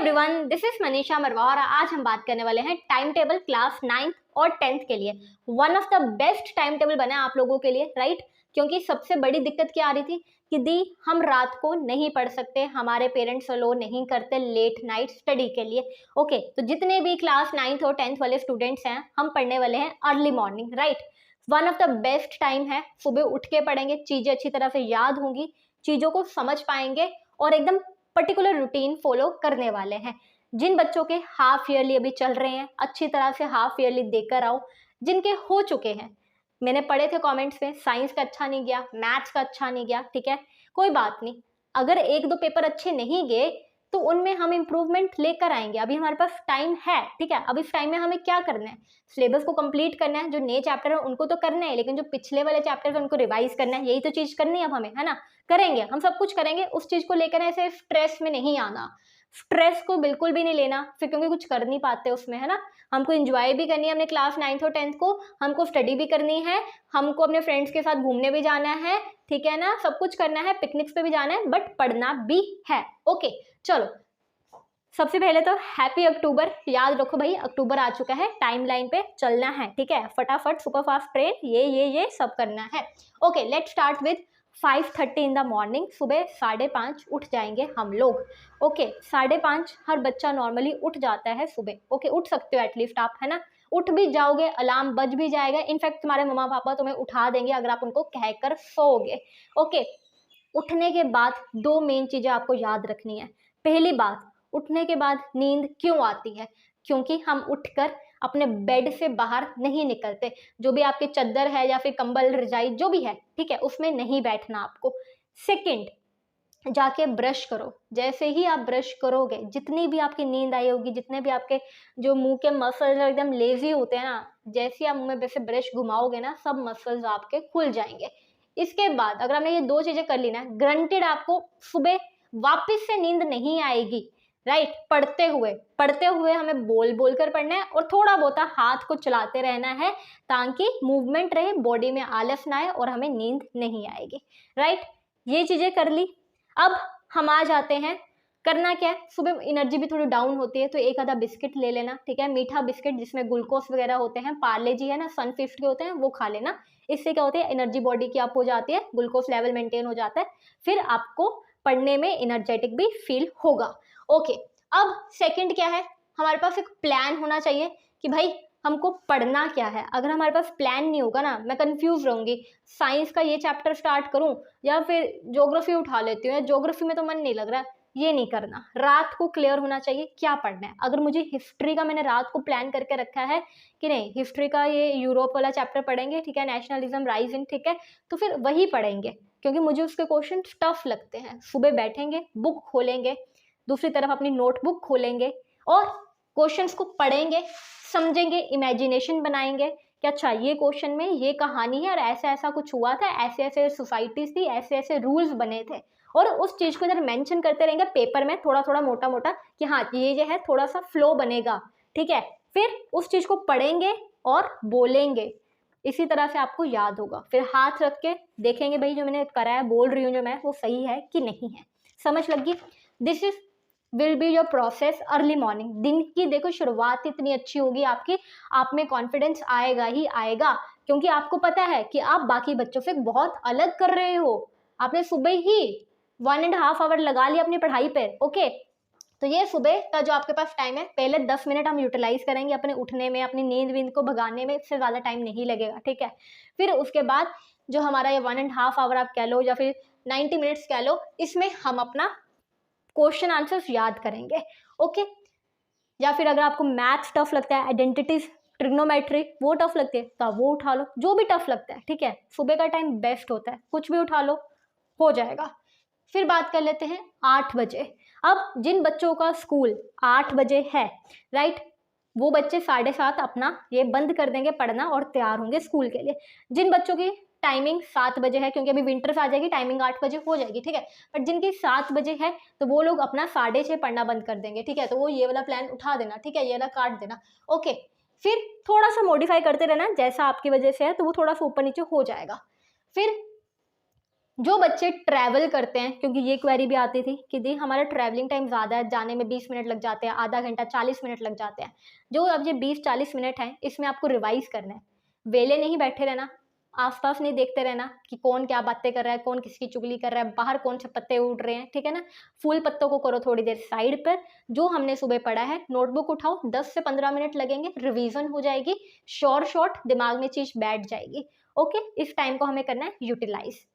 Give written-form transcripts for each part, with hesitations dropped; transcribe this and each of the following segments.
Everyone, this is Manisha मरवा और आज हम बात करने वाले हैं टाइम टेबल क्लास 9th और 10th के लिए। One of the best time table बना आप लोगों के लिए, राइट? क्योंकि सबसे बड़ी दिक्कत क्या आ रही थी कि दी हम रात को नहीं पढ़ सकते, हमारे पेरेंट्स अलो नहीं करते लेट नाइट स्टडी के लिए। ओके, तो जितने भी क्लास 9th और 10th वाले स्टूडेंट्स हैं, हम पढ़ने वाले हैं early morning, right? One of the best time है, सुबह उठ के पढ़ेंगे, चीजें अच्छी तरह से याद होंगी, चीजों को समझ पाएंगे और एकदम पर्टिकुलर रूटीन फॉलो करने वाले हैं। जिन बच्चों के हाफ ईयरली अभी चल रहे हैं, अच्छी तरह से हाफ ईयरली देकर आओ। जिनके हो चुके हैं, मैंने पढ़े थे कमेंट्स में, साइंस का अच्छा नहीं गया, मैथ्स का अच्छा नहीं गया, ठीक है, कोई बात नहीं। अगर एक दो पेपर अच्छे नहीं गए तो उनमें हम इम्प्रूवमेंट लेकर आएंगे। अभी हमारे पास टाइम है, ठीक है। अब इस टाइम में हमें क्या करना है? सिलेबस को कंप्लीट करना है, जो नए चैप्टर है उनको तो करना है, लेकिन जो पिछले वाले चैप्टर है उनको रिवाइज करना है। यही तो चीज करनी है अब हमें, है ना? करेंगे, हम सब कुछ करेंगे। उस चीज को लेकर ऐसे स्ट्रेस में नहीं आना, स्ट्रेस को बिल्कुल भी नहीं लेना फिर, क्योंकि कुछ कर नहीं पाते उसमें, है ना? हमको एंजॉय भी करनी है अपने क्लास 9th और 10th को, हमको स्टडी भी करनी है, हमको अपने फ्रेंड्स के साथ घूमने भी जाना है, ठीक है ना? सब कुछ करना है, पिकनिक्स पे भी जाना है, बट पढ़ना भी है। ओके, चलो सबसे पहले तो हैप्पी अक्टूबर। याद रखो भाई, अक्टूबर आ चुका है, टाइमलाइन पे चलना है, ठीक है? फटाफट सुपर फास्ट ट्रेन, ये सब करना है। Okay, let's start with 5:30 in the morning. सुबह 5:30 उठ जाएंगे हम लोग। ओके, 5:30 हर बच्चा नॉर्मली उठ जाता है सुबह। ओके, उठ सकते हो एटलीस्ट आप, है ना? उठ भी जाओगे, अलार्म बज भी जाएगा, इनफैक्ट तुम्हारे मम्मा पापा तुम्हें उठा देंगे अगर आप उनको कहकर सोओगे। ओके, उठने के बाद दो मेन चीजें आपको याद रखनी है। पहली बात, उठने के बाद नींद क्यों आती है? क्योंकि हम उठकर अपने बेड से बाहर नहीं निकलते। जो भी आपके चद्दर है या फिर कंबल रजाई जो भी है, ठीक है, उसमें नहीं बैठना आपको। सेकंड, जाके ब्रश करो। जैसे ही आप ब्रश करोगे, जितनी भी आपकी नींद आई होगी, जितने भी आपके जो मुंह के मसल्स एकदम लेजी होते हैं ना, जैसे ही आप मुंह में वैसे ब्रश घुमाओगे ना, सब मसल्स आपके खुल जाएंगे। इसके बाद अगर आपने ये दो चीजें कर ली ना, ग्रंटेड आपको सुबह वापस से नींद नहीं आएगी, राइट? पढ़ते हुए हमें बोल बोल कर पढ़ना है और थोड़ा बहुत हाथ को चलाते रहना है, ताकि मूवमेंट रहे, बॉडी में आलस ना आए और हमें नींद नहीं आएगी, राइट? ये चीजें कर ली। अब हम आ जाते हैं, करना क्या है? सुबह एनर्जी भी थोड़ी डाउन होती है तो एक आधा बिस्किट ले लेना, ठीक है? मीठा बिस्किट जिसमें ग्लूकोज वगैरह होते हैं, पार्ले जी है ना, सनफिस्ट के होते हैं, वो खा लेना। इससे क्या होती है, एनर्जी बॉडी की अप हो जाती है, ग्लूकोज लेवल मेंटेन हो जाता है, फिर आपको पढ़ने में एनर्जेटिक भी फील होगा। ओके, अब सेकंड क्या है? हमारे पास एक प्लान होना चाहिए कि भाई हमको पढ़ना क्या है। अगर हमारे पास प्लान नहीं होगा ना, मैं कंफ्यूज रहूंगी, साइंस का ये चैप्टर स्टार्ट करूं या फिर ज्योग्राफी उठा लेती हूँ, ज्योग्राफी में तो मन नहीं लग रहा है, ये नहीं करना। रात को क्लियर होना चाहिए क्या पढ़ना है। अगर मुझे हिस्ट्री का मैंने रात को प्लान करके रखा है कि नहीं, हिस्ट्री का ये यूरोप वाला चैप्टर पढ़ेंगे, ठीक है, नेशनलिज्म राइजिंग, ठीक है, तो फिर वही पढ़ेंगे, क्योंकि मुझे उसके क्वेश्चन टफ लगते हैं। सुबह बैठेंगे, बुक खोलेंगे, दूसरी तरफ अपनी नोटबुक खोलेंगे और क्वेश्चंस को पढ़ेंगे, समझेंगे, इमेजिनेशन बनाएंगे कि अच्छा ये क्वेश्चन में ये कहानी है और ऐसा ऐसा कुछ हुआ था, ऐसे ऐसे सोसाइटीज थी, ऐसे ऐसे रूल्स बने थे, और उस चीज को इधर मेंशन करते रहेंगे पेपर में, थोड़ा थोड़ा मोटा मोटा, कि हाँ ये जो है थोड़ा सा फ्लो बनेगा, ठीक है? फिर उस चीज को पढ़ेंगे और बोलेंगे, इसी तरह से आपको याद होगा। फिर हाथ रख के देखेंगे भाई जो मैंने करा है, बोल रही हूँ जो मैं, वो सही है कि नहीं है। समझ लगी? This is will be your process early morning. दिन की देखो शुरुआत इतनी अच्छी होगी आपकी, आप में कॉन्फिडेंस आएगा ही आएगा, क्योंकि आपको पता है कि आप बाकी बच्चों से बहुत अलग कर रहे हो। आपने सुबह ही 1.5 आवर लगा लिया अपनी पढ़ाई पे। ओके, तो ये सुबह का जो आपके पास टाइम है, पहले 10 मिनट हम यूटिलाइज करेंगे अपने उठने में, अपनी नींद वींद को भगाने में, इससे ज़्यादा टाइम नहीं लगेगा, ठीक है? फिर उसके बाद जो हमारा ये 1.5 आवर आप कह लो या फिर 90 मिनट्स कह लो, इसमें हम अपना क्वेश्चन आंसर्स याद करेंगे। ओके, या फिर अगर आपको मैथ्स टफ लगता है, आइडेंटिटीज, ट्रिग्नोमेट्री वो टफ लगती है, तो वो उठा लो, जो भी टफ लगता है, ठीक है? सुबह का टाइम बेस्ट होता है, कुछ भी उठा लो, हो जाएगा। फिर बात कर लेते हैं 8 बजे। अब जिन बच्चों का स्कूल 8 बजे है, राइट, वो बच्चे 7:30 अपना ये बंद कर देंगे पढ़ना और तैयार होंगे स्कूल के लिए। जिन बच्चों की टाइमिंग 7 बजे है, क्योंकि अभी विंटर्स आ जाएगी, टाइमिंग 8 बजे हो जाएगी, ठीक है, बट जिनकी 7 बजे है तो वो लोग अपना 6:30 पढ़ना बंद कर देंगे, ठीक है? तो वो ये वाला प्लान उठा देना, ठीक है, ये वाला काट देना। ओके, फिर थोड़ा सा मॉडिफाई करते रहना, जैसा आपकी वजह से है तो वो थोड़ा सा ऊपर नीचे हो जाएगा। फिर जो बच्चे ट्रैवल करते हैं, क्योंकि ये क्वेरी भी आती थी कि दी हमारा ट्रैवलिंग टाइम ज़्यादा है, जाने में 20 मिनट लग जाते हैं, आधा घंटा 40 मिनट लग जाते हैं। जो अब ये 20-40 मिनट हैं, इसमें आपको रिवाइज़ करना है। वेले नहीं बैठे रहना, आस-पास नहीं देखते रहना कि कौन क्या बातें कर रहा है, कौन किसकी चुगली कर रहा है, बाहर कौन से पत्ते उड़ रहे हैं, ठीक है ना? फूल पत्तों को करो थोड़ी देर साइड पर, जो हमने सुबह पढ़ा है नोटबुक उठाओ, 10 से 15 मिनट लगेंगे, रिवीजन हो जाएगी, शॉर्ट दिमाग में चीज़ बैठ जाएगी। ओके, इस टाइम को हमें करना है यूटिलाइज़।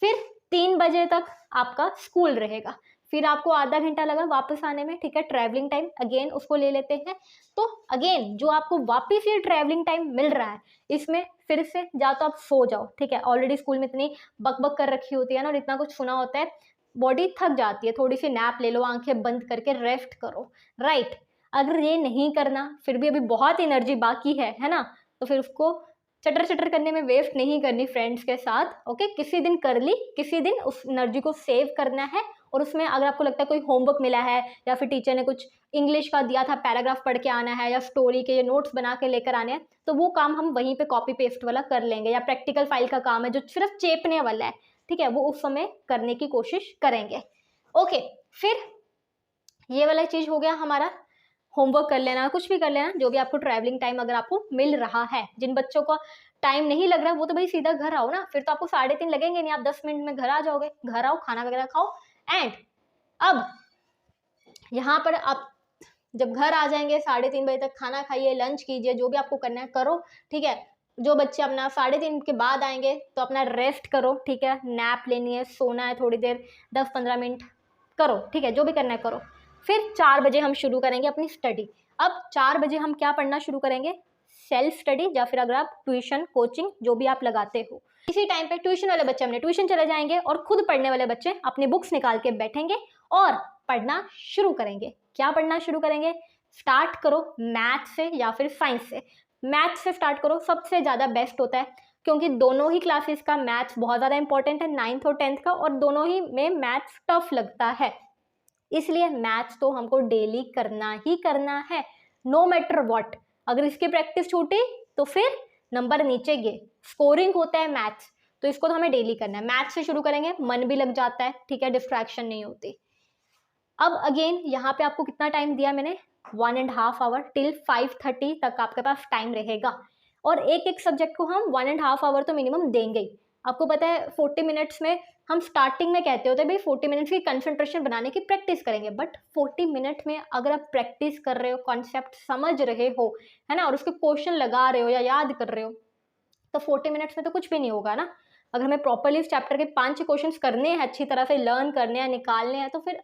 फिर 3 बजे तक आपका स्कूल रहेगा, फिर आपको आधा घंटा लगा वापस आने में, ठीक है, ट्रैवलिंग टाइम अगेन उसको ले लेते हैं। तो अगेन जो आपको वापस ये ट्रैवलिंग टाइम मिल रहा है, इसमें फिर से या तो आप सो जाओ, ठीक है, ऑलरेडी स्कूल में इतनी बक कर रखी होती है ना, और इतना कुछ सुना होता है, बॉडी थक जाती है, थोड़ी सी नैप ले लो, आंखें बंद करके रेस्ट करो, राइट। अगर ये नहीं करना, फिर भी अभी बहुत एनर्जी बाकी है ना, तो फिर उसको चटर चटर करने में वेस्ट नहीं करनी फ्रेंड्स के साथ। ओके, किसी दिन कर ली, किसी दिन उस एनर्जी को सेव करना है, और उसमें अगर आपको लगता है कोई होमवर्क मिला है, या फिर टीचर ने कुछ इंग्लिश का दिया था, पैराग्राफ पढ़ के आना है, या स्टोरी के ये नोट्स बना के लेकर आने हैं, तो वो काम हम वहीं पे कॉपी पेस्ट वाला कर लेंगे, या प्रैक्टिकल फाइल का काम है जो सिर्फ चेपने वाला है, ठीक है, वो उस समय करने की कोशिश करेंगे। ओके, फिर ये वाला चीज़ हो गया हमारा, होमवर्क कर लेना, कुछ भी कर लेना, जो भी आपको ट्रैवलिंग टाइम अगर आपको मिल रहा है। जिन बच्चों को टाइम नहीं लग रहा वो तो भाई सीधा घर आओ ना, फिर तो आपको 3:30 लगेंगे नहीं, आप 10 मिनट में घर आ जाओगे, घर आओ, खाना वगैरह खाओ। एंड अब यहाँ पर आप जब घर आ जाएंगे 3:30 बजे तक, खाना खाइए, लंच कीजिए, जो भी आपको करना है करो, ठीक है। जो बच्चे अपना 3:30 के बाद आएंगे तो अपना रेस्ट करो, ठीक है, नैप लेनी है, सोना है थोड़ी देर, 10-15 मिनट करो, ठीक है, जो भी करना है करो। फिर 4 बजे हम शुरू करेंगे अपनी स्टडी। अब 4 बजे हम क्या पढ़ना शुरू करेंगे? सेल्फ स्टडी, या फिर अगर आप ट्यूशन कोचिंग जो भी आप लगाते हो, इसी टाइम पे ट्यूशन वाले बच्चे अपने ट्यूशन चले जाएंगे, और खुद पढ़ने वाले बच्चे अपनी बुक्स निकाल के बैठेंगे और पढ़ना शुरू करेंगे। क्या पढ़ना शुरू करेंगे? स्टार्ट करो मैथ से या फिर साइंस से। मैथ से स्टार्ट करो, सबसे ज़्यादा बेस्ट होता है, क्योंकि दोनों ही क्लासेस का मैथ्स बहुत ज़्यादा इंपॉर्टेंट है, 9th और 10th का, और दोनों ही में मैथ्स टफ लगता है, इसलिए मैथ्स तो हमको डेली करना ही करना है, नो मैटर व्हाट। अगर इसकी प्रैक्टिस छूटी तो फिर नंबर नीचे गए, स्कोरिंग होता है मैथ्स, तो इसको तो हमें डेली करना है। मैथ्स से शुरू करेंगे, मन भी लग जाता है, ठीक है, डिस्ट्रैक्शन नहीं होती। अब अगेन यहाँ पे आपको कितना टाइम दिया मैंने? 1.5 आवर, टिल 5:30 तक आपके पास टाइम रहेगा, और एक एक सब्जेक्ट को हम 1.5 आवर तो मिनिमम देंगे ही। आपको पता है 40 मिनट्स में हम स्टार्टिंग में कहते होते हैं भाई 40 मिनट्स की कंसंट्रेशन बनाने की प्रैक्टिस करेंगे, बट 40 मिनट में अगर आप प्रैक्टिस कर रहे हो, कॉन्सेप्ट समझ रहे हो, है ना, और उसके क्वेश्चन लगा रहे हो या याद कर रहे हो, तो 40 मिनट्स में तो कुछ भी नहीं होगा ना। अगर हमें प्रॉपरली इस चैप्टर के 5 क्वेश्चन करने हैं, अच्छी तरह से लर्न करने हैं, निकालने हैं, तो फिर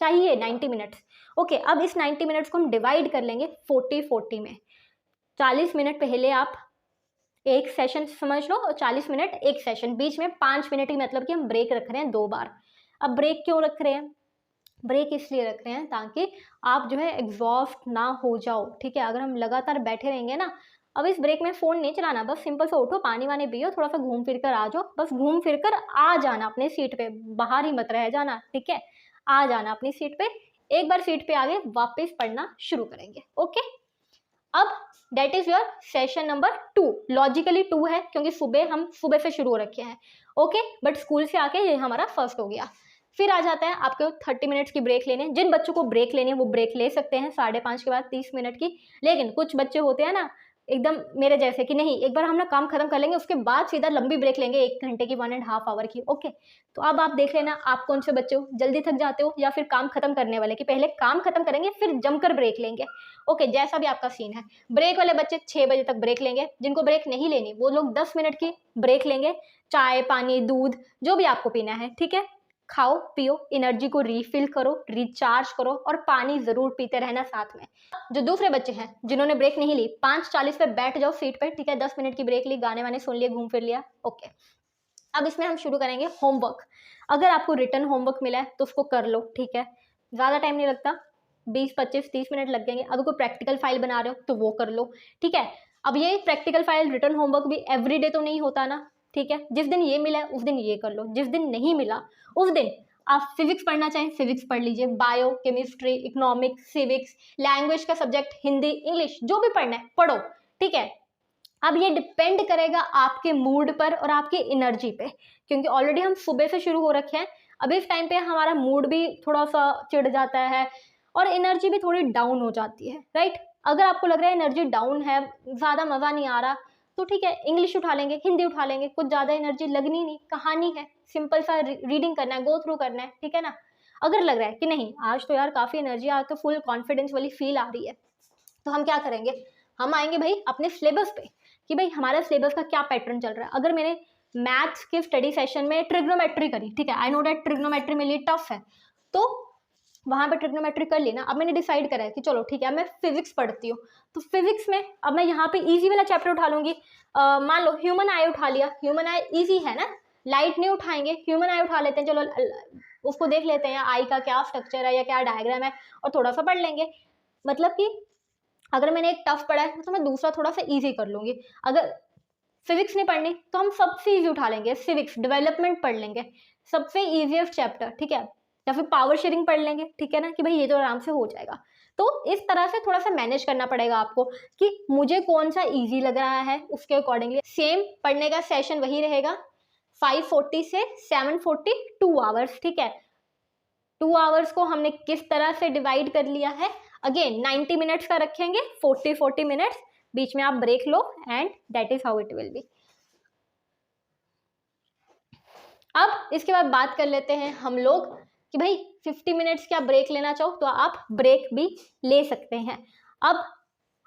चाहिए 90 मिनट्स। ओके, अब इस 90 मिनट्स को हम डिवाइड कर लेंगे 40-40 में। 40 मिनट पहले आप एक सेशन समझ लो, और 40 मिनट एक सेशन, बीच में 5 मिनट ही मतलब कि हम ब्रेक रख रहे हैं 2 बार। अब ब्रेक क्यों रख रहे हैं? ब्रेक इसलिए रख रहे हैं ताकि आप जो है एग्जॉस्ट ना हो जाओ, ठीक है। अगर हम लगातार बैठे रहेंगे ना, अब इस ब्रेक में फ़ोन नहीं चलाना, बस सिंपल से उठो, पानी वानी पियो, थोड़ा सा घूम फिर कर आ जाओ, बस घूम फिर कर आ जाना अपने सीट पे, बाहर ही मत रह जाना, ठीक है, आ जाना अपनी सीट पे। एक बार सीट पे आ गए, वापस पढ़ना शुरू करेंगे। ओके, अब that is your session number 2। Logically 2 है क्योंकि हम सुबह से शुरू हो रखे हैं, ओके, बट स्कूल से आके ये हमारा फर्स्ट हो गया। फिर आ जाता है आपको 30 मिनट्स की ब्रेक लेने। जिन बच्चों को ब्रेक लेनी है वो ब्रेक ले सकते हैं 5:30 के बाद 30 मिनट की, लेकिन कुछ बच्चे होते हैं ना एकदम मेरे जैसे कि नहीं, एक बार हम ना काम खत्म कर लेंगे, उसके बाद सीधा लंबी ब्रेक लेंगे 1 घंटे की, 1.5 आवर की। ओके, तो अब आप देख लेना आप कौन से बच्चे हो, जल्दी थक जाते हो या फिर काम खत्म करने वाले कि पहले काम खत्म करेंगे फिर जमकर ब्रेक लेंगे। ओके, जैसा भी आपका सीन है। ब्रेक वाले बच्चे 6 बजे तक ब्रेक लेंगे, जिनको ब्रेक नहीं लेनी वो लोग 10 मिनट की ब्रेक लेंगे, चाय पानी दूध जो भी आपको पीना है, ठीक है, खाओ पियो, एनर्जी को रिफिल करो, रिचार्ज करो, और पानी जरूर पीते रहना साथ में। जो दूसरे बच्चे हैं जिन्होंने ब्रेक नहीं ली, 5:40 पे बैठ जाओ सीट पे, ठीक है, 10 मिनट की ब्रेक ली, गाने वाने सुन लिए, घूम फिर लिया। ओके, अब इसमें हम शुरू करेंगे होमवर्क। अगर आपको रिटर्न होमवर्क मिला है तो उसको कर लो, ठीक है, ज़्यादा टाइम नहीं लगता, 20-25-30 मिनट लग जाएंगे। अगर कोई प्रैक्टिकल फाइल बना रहे हो तो वो कर लो, ठीक है। अब ये प्रैक्टिकल फाइल रिटर्न होमवर्क भी एवरीडे तो नहीं होता ना, ठीक है, जिस दिन ये मिला है उस दिन ये कर लो, जिस दिन नहीं मिला उस दिन आप फिजिक्स पढ़ना चाहें फिजिक्स पढ़ लीजिए, bio chemistry economics civics, language का सब्जेक्ट हिंदी इंग्लिश जो भी पढ़ना है पढ़ो, ठीक है। अब ये डिपेंड करेगा आपके मूड पर और आपकी एनर्जी पे, क्योंकि ऑलरेडी हम सुबह से शुरू हो रखे हैं। अब इस टाइम पे हमारा मूड भी थोड़ा सा चिढ़ जाता है और एनर्जी भी थोड़ी डाउन हो जाती है, राइट। अगर आपको लग रहा है एनर्जी डाउन है, ज़्यादा मज़ा नहीं आ रहा, तो ठीक है, इंग्लिश उठा लेंगे, हिंदी उठा लेंगे, कुछ ज़्यादा एनर्जी लगनी नहीं, कहानी है, सिंपल सा रीडिंग करना है, गो थ्रू करना है, ठीक है ना। अगर लग रहा है कि नहीं आज तो यार काफ़ी एनर्जी, आज तो फुल कॉन्फिडेंस वाली फील आ रही है, तो हम क्या करेंगे, हम आएंगे भाई अपने सिलेबस पे कि भाई हमारा सिलेबस का क्या पैटर्न चल रहा है। अगर मैंने मैथ्स के स्टडी सेशन में ट्रिग्नोमेट्री करी, ठीक है, आई नो दैट ट्रिग्नोमेट्री मेरे लिए टफ है, तो वहाँ पे ट्रिग्नोमेट्री कर ली ना। अब मैंने डिसाइड करा है कि चलो ठीक है मैं फिजिक्स पढ़ती हूँ, तो फिजिक्स में अब मैं यहाँ पे इजी वाला चैप्टर उठा लूंगी। मान लो ह्यूमन आई उठा लिया, ह्यूमन आई इजी है ना, लाइट नहीं उठाएंगे, ह्यूमन आई उठा लेते हैं, चलो उसको देख लेते हैं, आई का क्या स्ट्रक्चर है या क्या डायग्राम है, और थोड़ा सा पढ़ लेंगे। मतलब कि अगर मैंने एक टफ पढ़ा है तो मैं दूसरा थोड़ा सा इजी कर लूंगी। अगर फिजिक्स नहीं पढ़नी तो हम सबसे इजी उठा लेंगे, सिविक्स डेवलपमेंट पढ़ लेंगे, सबसे इजीएस्ट चैप्टर, ठीक है, या फिर पावर शेयरिंग पढ़ लेंगे, ठीक है ना, कि भाई ये तो आराम से हो जाएगा। तो इस तरह से थोड़ा सा मैनेज करना पड़ेगा आपको कि मुझे कौन सा इजी लग रहा है, उसके अकॉर्डिंगली सेम पढ़ने का सेशन वही रहेगा, 5:40 से 7:40 2 आवर्स, ठीक है। 2 आवर्स को हमने किस तरह से डिवाइड कर लिया है, अगेन 90 मिनट्स का रखेंगे, 40 मिनट्स, बीच में आप ब्रेक लो, and that is how it will be. अब इसके बाद बात कर लेते हैं हम लोग कि भाई 50 मिनट्स क्या ब्रेक लेना चाहो तो आप ब्रेक भी ले सकते हैं। अब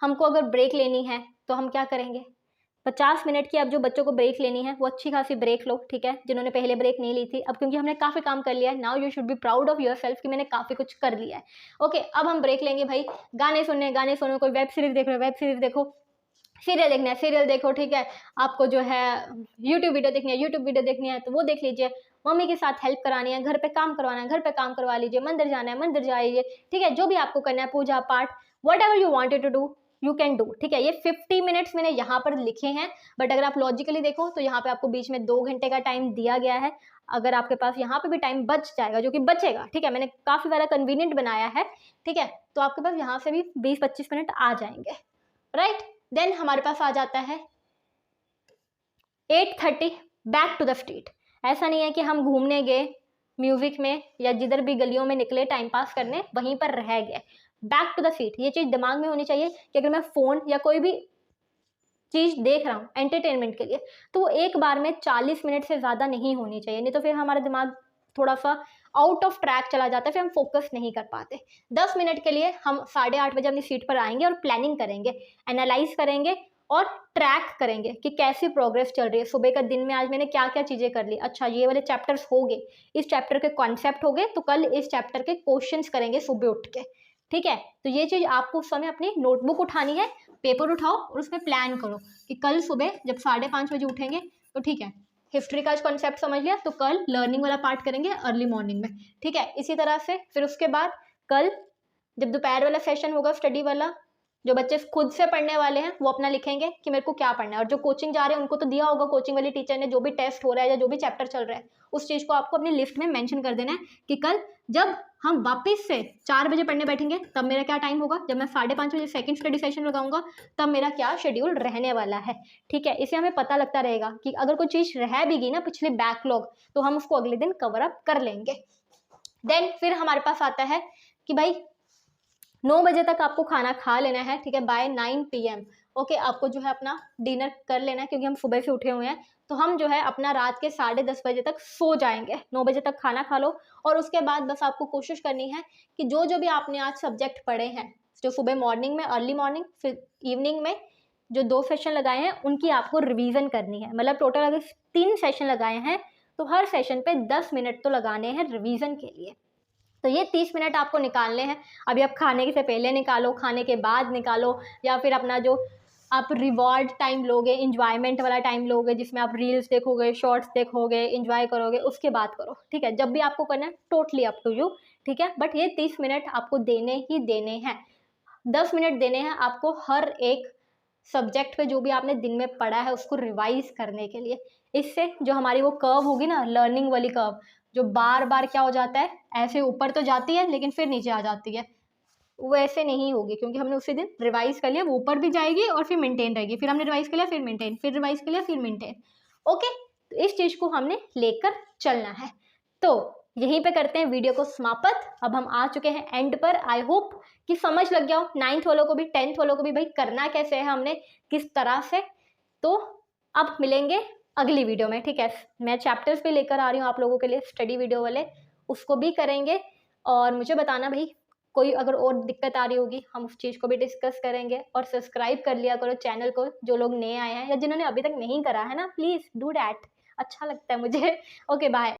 हमको अगर ब्रेक लेनी है तो हम क्या करेंगे, 50 मिनट की अब जो बच्चों को ब्रेक लेनी है वो अच्छी खासी ब्रेक लो, ठीक है, जिन्होंने पहले ब्रेक नहीं ली थी। अब क्योंकि हमने काफ़ी काम कर लिया है, now you should be proud of your self कि मैंने काफ़ी कुछ कर लिया है। ओके, अब हम ब्रेक लेंगे भाई, गाने सुनो, कोई वेब सीरीज देख रहे हो वेब सीरीज देखो, सीरियल देखना है सीरियल देखो, ठीक है, आपको जो है यूट्यूब वीडियो देखनी है यूट्यूब वीडियो देखनी है तो वो देख लीजिए, मम्मी के साथ हेल्प करानी है, घर पे काम करवाना है घर पे काम करवा लीजिए, मंदिर जाना है मंदिर जाइए, ठीक है, जो भी आपको करना है, पूजा पाठ, whatever you wanted to do you can do, ठीक है। ये 50 मिनट्स मैंने यहाँ पर लिखे हैं, बट अगर आप लॉजिकली देखो तो यहाँ पे आपको बीच में 2 घंटे का टाइम दिया गया है। अगर आपके पास यहाँ पे भी टाइम बच जाएगा, जो कि बचेगा, ठीक है, मैंने काफ़ी ज़्यादा कन्वीनियंट बनाया है, ठीक है, तो आपके पास यहाँ से भी 20-25 मिनट आ जाएंगे, राइट। देन हमारे पास आ जाता है 8:30 बैक टू द स्ट्रीट। ऐसा नहीं है कि हम घूमने गए म्यूजिक में या जिधर भी गलियों में निकले टाइम पास करने वहीं पर रह गए, बैक टू द सीट। ये चीज़ दिमाग में होनी चाहिए कि अगर मैं फ़ोन या कोई भी चीज़ देख रहा हूँ एंटरटेनमेंट के लिए तो वो एक बार में 40 मिनट से ज़्यादा नहीं होनी चाहिए, नहीं तो फिर हमारा दिमाग थोड़ा सा आउट ऑफ ट्रैक चला जाता है, फिर हम फोकस नहीं कर पाते। 10 मिनट के लिए हम 8:30 बजे अपनी सीट पर आएंगे और प्लानिंग करेंगे, एनालाइज करेंगे और ट्रैक करेंगे कि कैसी प्रोग्रेस चल रही है, सुबह का दिन में आज मैंने क्या क्या चीज़ें कर ली, अच्छा ये वाले चैप्टर्स हो गए, इस चैप्टर के कॉन्सेप्ट हो गए, तो कल इस चैप्टर के क्वेश्चंस करेंगे सुबह उठ के, ठीक है। तो ये चीज़ आपको उस समय अपनी नोटबुक उठानी है, पेपर उठाओ और उसमें प्लान करो कि कल सुबह जब 5:30 बजे उठेंगे तो ठीक है, हिस्ट्री का कॉन्सेप्ट समझ लिया तो कल लर्निंग वाला पार्ट करेंगे अर्ली मॉर्निंग में, ठीक है। इसी तरह से फिर उसके बाद कल जब दोपहर वाला सेशन होगा स्टडी वाला, जो बच्चे खुद से पढ़ने वाले हैं वो अपना लिखेंगे कि मेरे को क्या पढ़ना है, और जो कोचिंग जा रहे हैं उनको तो दिया होगा कोचिंग वाली टीचर ने, जो भी टेस्ट हो रहा है या जो भी चैप्टर चल रहा है उस चीज़ को आपको अपनी लिस्ट में मेंशन कर देना है कि कल जब हम वापस से 4 बजे पढ़ने बैठेंगे तब मेरा क्या टाइम होगा, जब मैं 5:30 बजे सेकंड स्टडी सेशन लगाऊंगा तब मेरा क्या शेड्यूल रहने वाला है, ठीक है। इससे हमें पता लगता रहेगा कि अगर कोई चीज़ रह भी गई ना पिछले बैकलॉग तो हम उसको अगले दिन कवर अप कर लेंगे। देन फिर हमारे पास आता है कि भाई 9 बजे तक आपको खाना खा लेना है, ठीक है, बाय 9 PM। ओके, आपको जो है अपना डिनर कर लेना है क्योंकि हम सुबह से उठे हुए हैं, तो हम जो है अपना रात के 10:30 बजे तक सो जाएंगे। 9 बजे तक खाना खा लो और उसके बाद बस आपको कोशिश करनी है कि जो जो भी आपने आज सब्जेक्ट पढ़े हैं, जो सुबह मॉर्निंग में अर्ली मॉर्निंग फिर इवनिंग में जो 2 सेशन लगाए हैं उनकी आपको रिवीजन करनी है। मतलब टोटल अगर 3 सेशन लगाए हैं तो हर सेशन पे 10 मिनट तो लगाने हैं रिवीजन के लिए। तो ये 30 मिनट आपको निकालने हैं। अभी आप खाने से पहले निकालो, खाने के बाद निकालो, या फिर अपना जो आप रिवॉर्ड टाइम लोगे, इंजॉयमेंट वाला टाइम लोगे जिसमें आप रील्स देखोगे, शॉर्ट्स देखोगे, इंजॉय करोगे, उसके बाद करो, ठीक है। जब भी आपको करना है टोटली अप टू यू, ठीक है, बट ये 30 मिनट आपको देने ही देने हैं। 10 मिनट देने हैं आपको हर एक सब्जेक्ट पे जो भी आपने दिन में पढ़ा है उसको रिवाइज करने के लिए। इससे जो हमारी वो कर्व होगी ना, लर्निंग वाली कर्व, जो बार बार क्या हो जाता है, ऐसे ऊपर तो जाती है लेकिन फिर नीचे आ जाती है, वैसे नहीं होगी, क्योंकि हमने उसी दिन रिवाइज कर लिया, वो ऊपर भी जाएगी और फिर मेंटेन रहेगी, फिर हमने रिवाइज कर लिया फिर मेंटेन, फिर रिवाइज कर लिया फिर मेंटेन। ओके, तो इस चीज को हमने लेकर चलना है। तो यहीं पे करते हैं वीडियो को समाप्त। अब हम आ चुके हैं एंड पर। आई होप कि समझ लग गया हो 9th वालों को भी 10th वालों को भी, भाई करना कैसे है हमने, किस तरह से। तो अब मिलेंगे अगली वीडियो में, ठीक है। मैं चैप्टर्स भी लेकर आ रही हूँ आप लोगों के लिए, स्टडी वीडियो वाले, उसको भी करेंगे। और मुझे बताना भाई कोई अगर और दिक्कत आ रही होगी, हम उस चीज़ को भी डिस्कस करेंगे। और सब्सक्राइब कर लिया करो चैनल को, जो लोग नए आए हैं या जिन्होंने अभी तक नहीं करा है ना, प्लीज़ डू डैट, अच्छा लगता है मुझे। Okay bye.